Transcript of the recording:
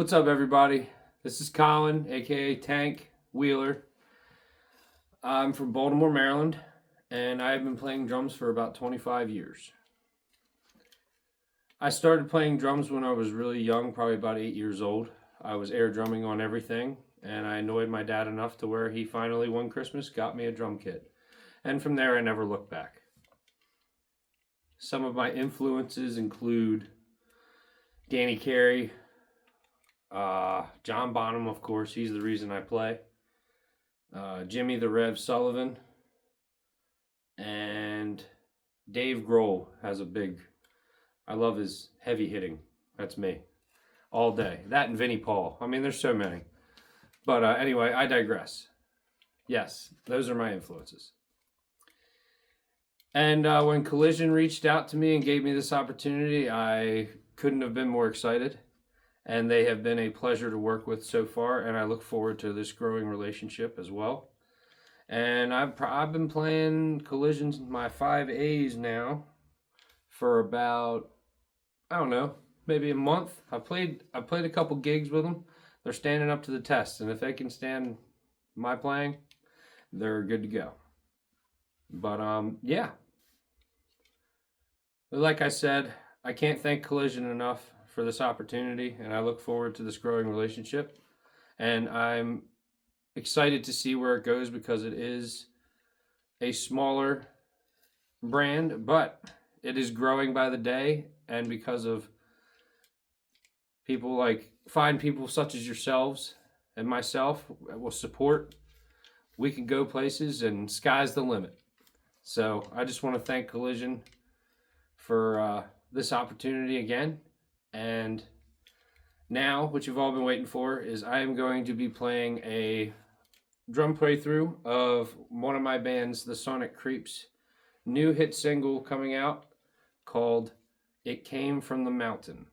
What's up, everybody? This is Colin, aka Tank Wheeler. I'm from Baltimore, Maryland, and I've been playing drums for about 25 years. I started playing drums when I was really young, probably about 8 years old. I was air drumming on everything, and I annoyed my dad enough to where he finally, one Christmas, got me a drum kit. And from there, I never looked back. Some of my influences include Danny Carey, John Bonham, of course, he's the reason I play. Jimmy the Rev Sullivan, and Dave Grohl has a big, I love his heavy hitting. That's me, all day. That and Vinnie Paul. I mean, there's so many. But anyway, I digress. Yes, those are my influences. And when Collision reached out to me and gave me this opportunity, I couldn't have been more excited. And they have been a pleasure to work with so far, and I look forward to this growing relationship as well. And I've been playing Collisions, my 5As now, for about, I don't know, maybe a month. I played a couple gigs with them. They're standing up to the test, and if they can stand my playing, they're good to go. But yeah. Like I said, I can't thank Collision enough for this opportunity, and I look forward to this growing relationship. And I'm excited to see where it goes because it is a smaller brand, but it is growing by the day, and because of people like fine people such as yourselves and myself will support, we can go places and sky's the limit. So I just want to thank Collision for this opportunity again. And now, what you've all been waiting for, is I am going to be playing a drum playthrough of one of my bands, the Sonic Creeps' new hit single coming out called It Came From the Mountain.